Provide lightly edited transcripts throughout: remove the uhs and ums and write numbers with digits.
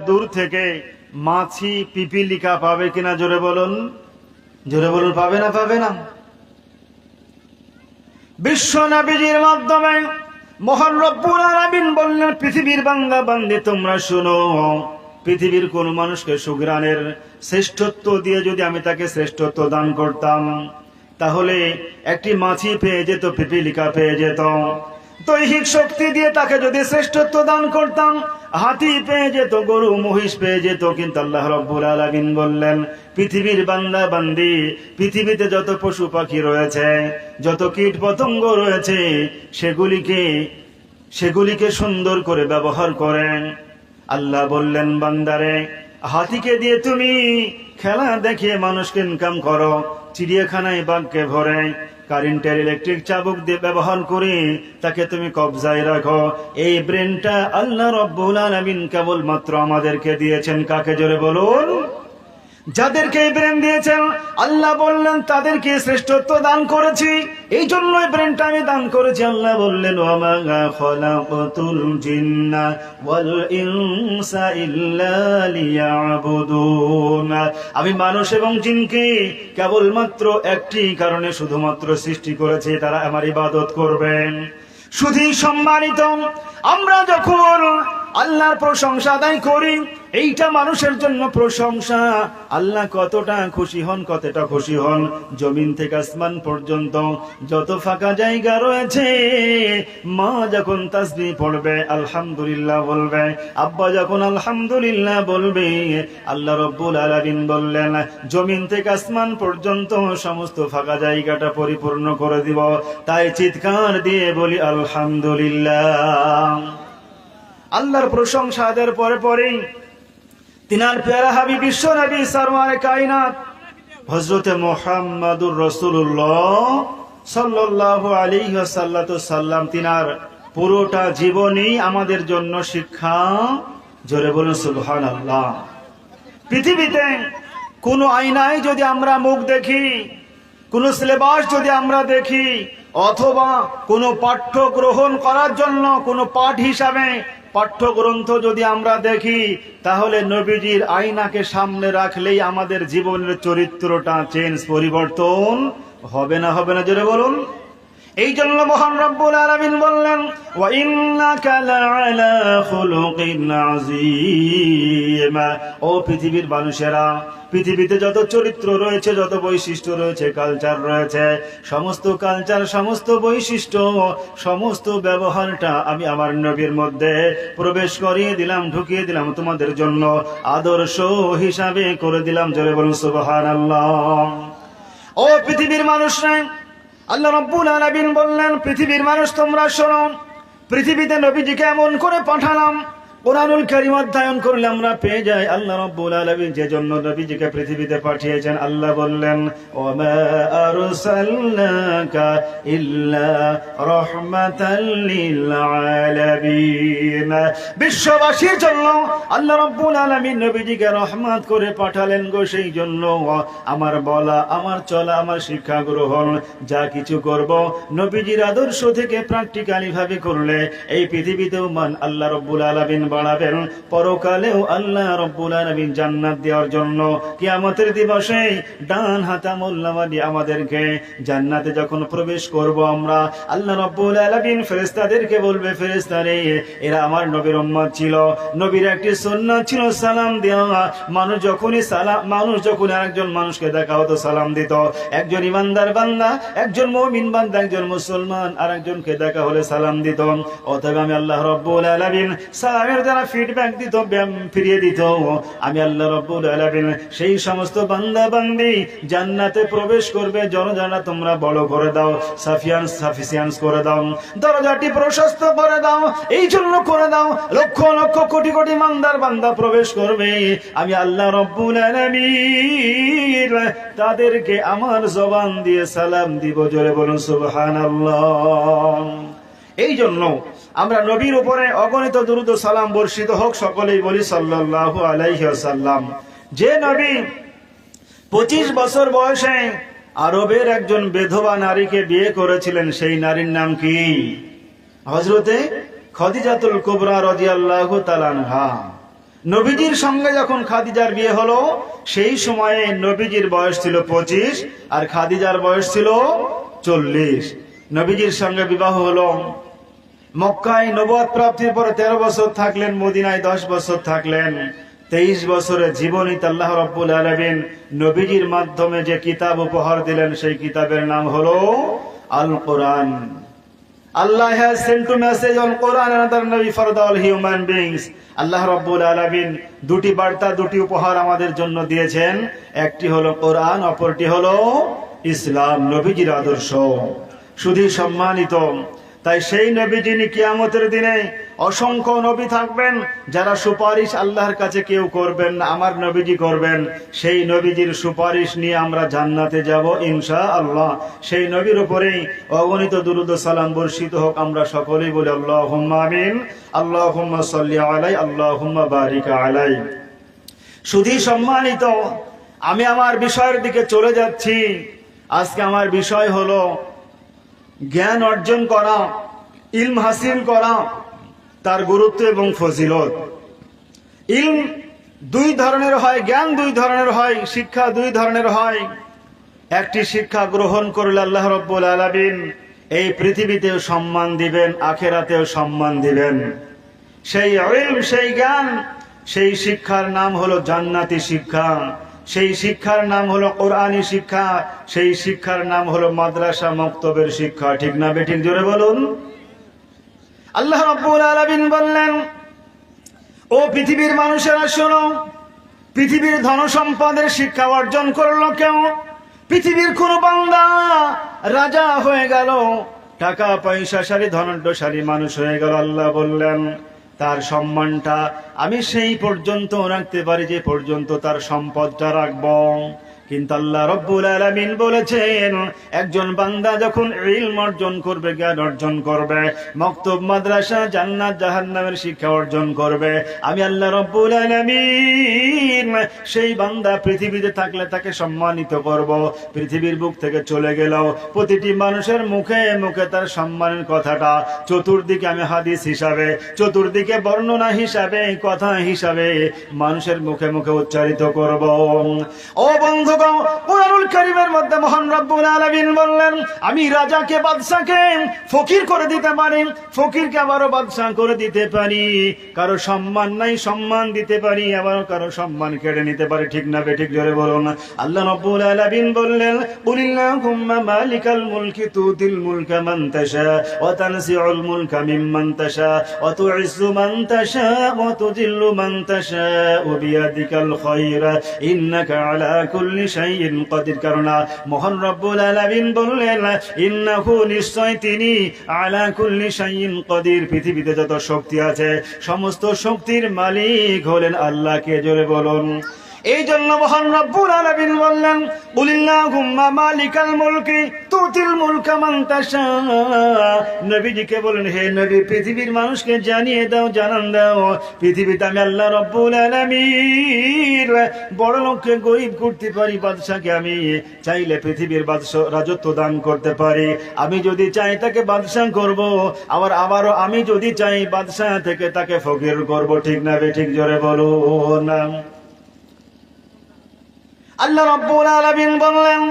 দূর থেকে মাছি পিপিলিকা পাবে কিনা জোরে বলুন, জোরে বলুন, পাবে না? পাবে না? বিশ্ব নবীজির মাধ্যমে মহান রব্বুল আলামিন বললেন, পৃথিবীর বান্দা বান্দি তোমরা শুনো, পৃথিবীর কোন মানুষকে সুগ্রানের শ্রেষ্ঠত্ব দিয়ে যদি আমি তাকে শ্রেষ্ঠত্ব দান করতাম, তাহলে একটি মাছি পেয়ে যেত, পিপিলিকা পেয়ে যেত। দৈহিক শক্তি দিয়ে তাকে যদি শ্রেষ্ঠত্ব দান করতাম, হাতি পেয়ে যেত, গরু মহিষ পেয়ে যেত। কিন্তু আল্লাহ রাব্বুল আলামিন বললেন, পৃথিবীর বান্দা বান্দি, পৃথিবীতে যত পশু পাখি রয়েছে, যত কীট পতঙ্গ রয়েছে, সেগুলিকে সুন্দর করে ব্যবহার করেন। আল্লাহ বললেন, বান্দারে, হাতিকে দিয়ে তুমি খেলা দেখিয়ে মানুষকে ইনকাম করো, চিড়িয়াখানায় বাঘকে ভরে কারেন্টের ইলেকট্রিক চাবুক দিয়ে ব্যবহার করে তাকে তুমি কবজায় রাখো। এই ব্রেনটা আল্লাহ রাব্বুল আলামিন কেবলমাত্র আমাদেরকে দিয়েছেন। কাকে জোরে বলুন? যাদেরকে এই ব্রেন দিয়েছেন আল্লাহ বললেন তাদেরকে শ্রেষ্ঠত্ব দান করেছি, এই জন্যই ব্রেনটা আমি দান করেছি। আল্লাহ বললেন, ওয়ামা খালাকাতুল জিন্না ওয়াল ইনসা ইল্লা লিয়াবুদুন। আমি মানুষ এবং জিনকে কেবলমাত্র একটি কারণে শুধুমাত্র সৃষ্টি করেছি, তারা আমার ইবাদত করবেন। শুধুই সম্মানিত, আমরা যখন আল্লাহর প্রশংসা আদায় করি, এইটা মানুষের জন্য প্রশংসা। আল্লাহ কতটা খুশি হন, কতটা খুশি হন। জমিন থেকে আসমান পর্যন্ত যত ফাঁকা জায়গা রয়েছে, মা যখন তাসবিহ পড়বে আলহামদুলিল্লাহ বলবে, আব্বা যখন আলহামদুলিল্লাহ বলবে, আল্লাহ রাব্বুল আলামিন বললেন, জমিন থেকে আসমান পর্যন্ত সমস্ত ফাঁকা জায়গাটা পরিপূর্ণ করে দিব। তাই চিৎকার দিয়ে বলি আলহামদুলিল্লাহ। আল্লাহর প্রশংসা দেওয়ার পরে পরেই তিনার প্যারা হাবিব বিশ্ব নবী সরওয়ারে কায়নাত হযরতে মুহাম্মাদুর রাসূলুল্লাহ সাল্লাল্লাহু আলাইহি ওয়াসাল্লাম, তিনার পুরোটা জীবনই আমাদের জন্য শিক্ষা। জোরে বলুন সুবহানাল্লাহ। পৃথিবীতে কোন আয়নায় যদি আমরা মুখ দেখি, কোন সিলেবাস যদি আমরা দেখি, অথবা কোনো পাঠ্য গ্রহণ করার জন্য কোনো পাঠ হিসাবে পাঠ্যগ্রন্থ যদি আমরা দেখি, তাহলে নবীজির আয়নাকে সামনে রাখলেই আমাদের জীবনের চরিত্রটা পরিবর্তন হবে না? হবে না? জোরে বলুন। এই জন্য মহান রব্বুল আলামিন বললেন, ওয়া ইন্নাকা লাআলা খুলুকিন আযীম। ও পৃথিবীর মানুষেরা, পৃথিবীতে যত চরিত্র রয়েছে, যত বৈশিষ্ট্য রয়েছে, কালচার রয়েছে, সমস্ত কালচার, সমস্ত বৈশিষ্ট্য, সমস্ত ব্যবহারটা আমি আমার নবীর মধ্যে প্রবেশ করিয়ে দিলাম, ঢুকিয়ে দিলাম, তোমাদের জন্য আদর্শ হিসাবে করে দিলাম। জোরে বলুন সুবহানাল্লাহ। ও পৃথিবীর মানুষরা, আল্লাহ রাব্বুল আলামিন বললেন, পৃথিবীর মানুষ তোমরা শোনো, পৃথিবীতে নবীজিকে এমন করে পাঠালাম, কোরআনুল কারীম অধ্যয়ন করলে আমরা পেয়ে যাই আল্লাহ রাব্বুল আলামিন যে জন্য নবীজিকে পৃথিবীতে পাঠিয়েছেন। আল্লাহ বললেন, ওয়ামা আরসালনাকা ইল্লা রাহমাতাল লিল আলামিন। বিশ্ববাসীর জন্য আল্লাহ রাব্বুল আলামিন নবীজিকে রহমত করে পাঠালেন গো। সেই জন্য আমার বলা, আমার চলা, আমার শিক্ষা গ্রহণ যা কিছু করব, নবীজির আদর্শ থেকে প্র্যাকটিক্যালি ভাবে করলে এই পৃথিবীতেও মান আল্লাহ রাব্বুল আলামিন বাড়াবেন, পরকালেও আল্লাহ রাব্বুল আলামিন জান্নাত দেওয়ার জন্য কিয়ামতের দিবসে ডান হাতে আমলনামা দিয়ে আমাদেরকে জান্নাতে যখন প্রবেশ করব আমরা, আল্লাহ রাব্বুল আলামিন ফেরেশতাদেরকে বলবে, ফেরেশতারে, এরা আমার নবীর উম্মত ছিল, নবীর একটি সুন্নাত ছিল সালাম দেওয়া। মানুষ যখন আরেকজন মানুষকে দেখা হতো সালাম দিত। একজন ইমানদার বান্দা, একজন মুমিন বান্দা, একজন মুসলমান আরেকজনকে দেখা হলে সালাম দিত। অতএব আমি আল্লাহ রাব্বুল আলামিন সালামের যারা ফিডব্যাক দিত, ফিরিয়ে দিত, আমি আল্লাহ রাব্বুল আলামিন সেই সমস্ত বান্দা বান্দি জান্নাতে প্রবেশ করবে। দরজাটা তোমরা বড় করে দাও, সাফিসিয়েন্স করে দাও, দরজাটি প্রশস্ত করে দাও, এই জন্য করে দাও লক্ষ লক্ষ কোটি কোটি ইমানদার বান্দা প্রবেশ করবে। আমি আল্লাহ রাব্বুল আলামিন তাদেরকে আমার জবান দিয়ে সালাম দিব। জোরে বলুন সুবহানাল্লাহ। এই জন্য আমরা নবীর উপরে অগণিত দুরূদ ও সালাম বর্ষিত হোক, সকলেই বলি সাল্লাল্লাহু আলাইহি ওয়াসাল্লাম। যে নবী 25 বছর বয়সে আরবের একজন বিধবা নারীকে বিয়ে করেছিলেন, সেই নারীর নাম কি? হযরতে খাদিজাতুল কুবরা রাদিয়াল্লাহু তাআলা আনহা। নবীজির সঙ্গে যখন খাদিজার বিয়ে হলো সেই সময়ে নবীজির বয়স ছিল 25 আর খাদিজার বয়স ছিল 40। নবীজির সঙ্গে বিবাহ হলো। মক্কায় নবুয়ত প্রাপ্তির পরে 13 বছর থাকলেন, মদিনায় 10 বছর থাকলেন। 23 বছরের জীবনীতে আল্লাহ রাব্বুল আলামিন নবীজির মাধ্যমে যে কিতাব উপহার দিলেন সেই কিতাবের নাম হলো আল কোরআন। Allah has sent to message on Quran and other Nabi for all human beings. আল্লাহ রাব্বুল আলামিন দুটি বার্তা, দুটি উপহার আমাদের জন্য দিয়েছেন। একটি হলো কোরআন, অপরটি হলো ইসলাম, নবীজির আদর্শ। শুধু সম্মানিত, তাই সেই নবী যিনি কিয়ামতের দিনে অসংখ্য নবী থাকবেন যারা সুপারিশ আল্লাহর কাছে কেউ করবেন না, আমার নবীজি করবেন। সেই নবীজির সুপারিশ নিয়ে আমরা জান্নাতে যাব ইনশাআল্লাহ। সেই নবীর উপরেই অগণিত দুরূদ ও সালাম বর্ষিত হোক। আমরা সকলেই বলি আল্লাহুম্মা আমিন, আল্লাহুম্মা সাল্লি আলাই, আল্লাহুম্মা বারিক আলাই। শুধু সম্মানিত, আমি আমার বিষয়ের দিকে চলে যাচ্ছি। আজকে আমার বিষয় হলো জ্ঞান অর্জন করা, ইলম হাসিল করা, তার গুরুত্ব এবং ফজিলত। ইলম দুই ধরনের হয়, জ্ঞান দুই ধরনের হয়, শিক্ষা দুই ধরনের হয়। একটি শিক্ষা গ্রহণ করলে আল্লাহ রাব্বুল আলামিন এই পৃথিবীতেও সম্মান দিবেন, আখিরাতেও সম্মান দিবেন। সেই ইলম, সেই জ্ঞান, সেই শিক্ষার নাম হলো জান্নাতি শিক্ষা। সেই শিক্ষার নাম হলো কোরআনী শিক্ষা। সেই শিক্ষার নাম হলো মাদ্রাসা মক্তবের শিক্ষা। ঠিক না বেঠিক? জোরে বলুন। আল্লাহ রাব্বুল আলামিন বললেন, ও পৃথিবীর মানুষেরা শোনো, পৃথিবীর ধন সম্পদের শিক্ষা অর্জন করলো কেউ? পৃথিবীর কোন বান্দা রাজা হয়ে গেল, টাকা পয়সাশালী ধনাঢ্যশালী মানুষ হয়ে গেল, আল্লাহ বললেন তার সম্মানটা আমি সেই পর্যন্ত রাখতে পারি যে পর্যন্ত তার সম্পদটা রাখবো। কিন্তু আল্লাহ রাব্বুল আলামিন বলেছেন একজন বান্দা যখন ইলম অর্জন করবে, জ্ঞান অর্জন করবে, মক্তব মাদ্রাসা জান্নাত জাহান্নামের শিক্ষা অর্জন করবে, আমি আল্লাহ রাব্বুল আলামিন সেই বান্দা পৃথিবীতে থাকলে তাকে সম্মানিত করব। পৃথিবীর বুক থেকে চলে গেলেও প্রতিটি মানুষের মুখে মুখে তার সম্মানের কথাটা চতুর্দিকে আমি হাদিস হিসাবে, চতুর্দিকে বর্ণনা হিসাবে, কথা হিসাবে মানুষের মুখে মুখে উচ্চারিত করব। ও বন্ধু, কুরআনুল কারীমের মধ্যে মহান রব্বুল আলামিন বললেন আমি রাজাকে, বাদশাকে ফকির করে দিতে পারি, ফকিরকে আবারও বাদশা করে দিতে পারি। কারো সম্মান নাই, সম্মান দিতে পারি, আবার কারো সম্মান কেড়ে নিতে পারি। ঠিক না বেঠিক? জোরে বলুন। আল্লাহ রাব্বুল আলামিন বললেন কুলিল্লাহুম্মা মালিকাল মুলকি তুতিল মুলকা মান তাশা ওয়া তানজিউল মুলকা মিম্মান তাশা ওয়া তুইজ্জু মান তাশা ওয়া তুযিল্লু মান তাশা ওয়া বিয়াদিকাল খায়র ইন্নাকা আলা কুল্লি শাইইন কাদির। কারণা মহান রব্বুল আলামিন বললেন ইন্নাহু, নিশ্চয় তিনি, আলা কুল্লি শাইইন কাদির, পৃথিবীতে যত শক্তি আছে সমস্ত শক্তির মালিক হলেন আল্লাহ। কে? জোরে বলুন। এই জন্য মহান রব্বুল আলামিন বললেন কুলিল্লাহুম্মা মালিকাল মুলকি তুতিল মুলকা মান তাশা। নবীজিকে বলেন হে নবী, পৃথিবীর মানুষকে জানিয়ে দাও, জানান দাও, পৃথিবীতে আমি আল্লাহ রব্বুল আলামিন বড় লোককে গরিব করতে পারি, বাদশাকে আমি চাইলে পৃথিবীর বাদশা রাজত্ব দান করতে পারি। আমি যদি চাই তাকে বাদশা করব, আবারও আমি যদি চাই বাদশা থেকে তাকে ফকির করব। ঠিক না বেঠিক? জোরে বলুন। আল্লাহ রাব্বুল আলামিন বললেন,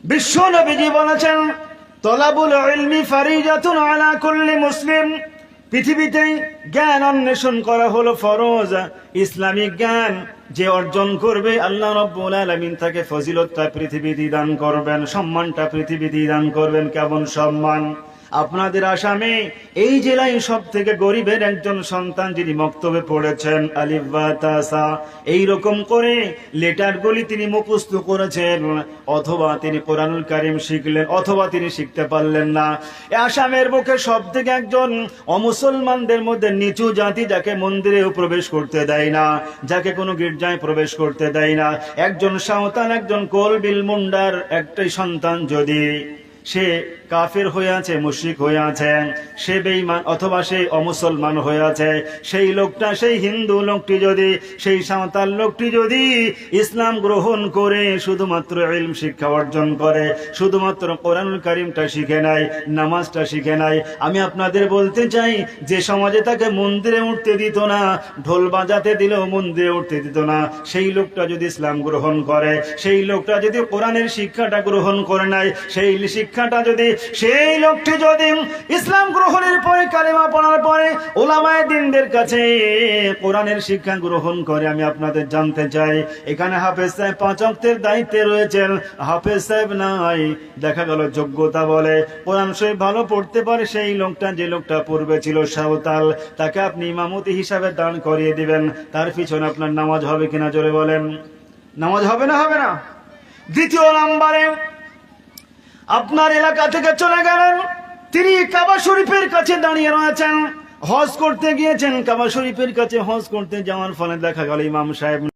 বিশ্ব নবীজি বলেছেন তলাবুল ইলমি ফারিজাতুন আলা কুল্লি মুসলিম। পৃথিবীতে জ্ঞান অন্বেষণ করা হলো ফরজ। ইসলামিক জ্ঞান যে অর্জন করবে আল্লাহ রাব্বুল আলামিন তাকে ফজিলতটা পৃথিবীতে দান করবেন, সম্মানটা পৃথিবীতে দান করবেন। কেমন সম্মান? আপনাদের আসামে এই জেলায় সব থেকে গরিবের একজন সন্তান যিনি মক্তবে পড়েছেন আলিফ বা তা সা, এইরকম করে লেটারগুলি তিনি মুখস্থ করেছেন, অথবা তিনি কোরআনুল কারীম শিখলেন, অথবা তিনি শিখতে পারলেন না। আসামের বুকে সব থেকে একজন অমুসলমানদের মধ্যে নিচু জাতি, যাকে মন্দিরেও প্রবেশ করতে দেয় না, যাকে কোনো গির্জায় প্রবেশ করতে দেয় না, একজন সাঁওতাল, একজন কোলবিল মুন্ডার একটাই সন্তান যদি সে কাফের হয়ে আছে, মুশরিক হয়ে আছে, সে বেঈমান অথবা সে অমুসলমান হয়ে আছে, সেই লোকটা, সেই হিন্দু লোকটি যদি, সেই সাঁওতাল লোকটি যদি ইসলাম গ্রহণ করে শুধুমাত্র ইলম শিক্ষা অর্জন করে, শুধুমাত্র কোরআনুল কারীমটা শিখে নাই, নামাজটা শিখে নাই, আমি আপনাদের বলতে চাই যে সমাজে তাকে মন্দিরে উঠতে দিত না, ঢোল বাজাতে দিলেও মন্দিরে উঠতে দিত না, সেই লোকটা যদি ইসলাম গ্রহণ করে, সেই লোকটা যদি কোরআনের শিক্ষাটা গ্রহণ করে নাই, সেই শিক্ষাটা যদি, সেই লোকটি যদি ইসলাম গ্রহণের পরে, কালেমা পড়ার পরে উলামায়ে দ্বীনদের কাছে কোরআনের শিক্ষা গ্রহণ করে, আমি আপনাদের জানতে চাই এখানে হাফেজ সাহেব 5 ওয়াক্তের দায়িত্বে রয়েছেন, হাফেজ সাহেব নাই, দেখা গেল যোগ্যতা বলে কোরআন শরীফ ভালো পড়তে পারে, সেই লোকটা, যে লোকটা পূর্বে ছিল সাঁওতাল, তাকে আপনি ইমামতি হিসাবে দান করিয়ে দিবেন, তার পিছনে আপনার নামাজ হবে কিনা জোরে বলেন? নামাজ হবে না, হবে না? দ্বিতীয় নম্বরে, আপনার এলাকা থেকে চলে গেলেন, তিনি কাবা শরীফের কাছে দাঁড়িয়ে রয়েছেন, হজ করতে গিয়েছেন, কাবা শরীফের কাছে হজ করতে যাওয়ার ফলে দেখা গেল ইমাম সাহেব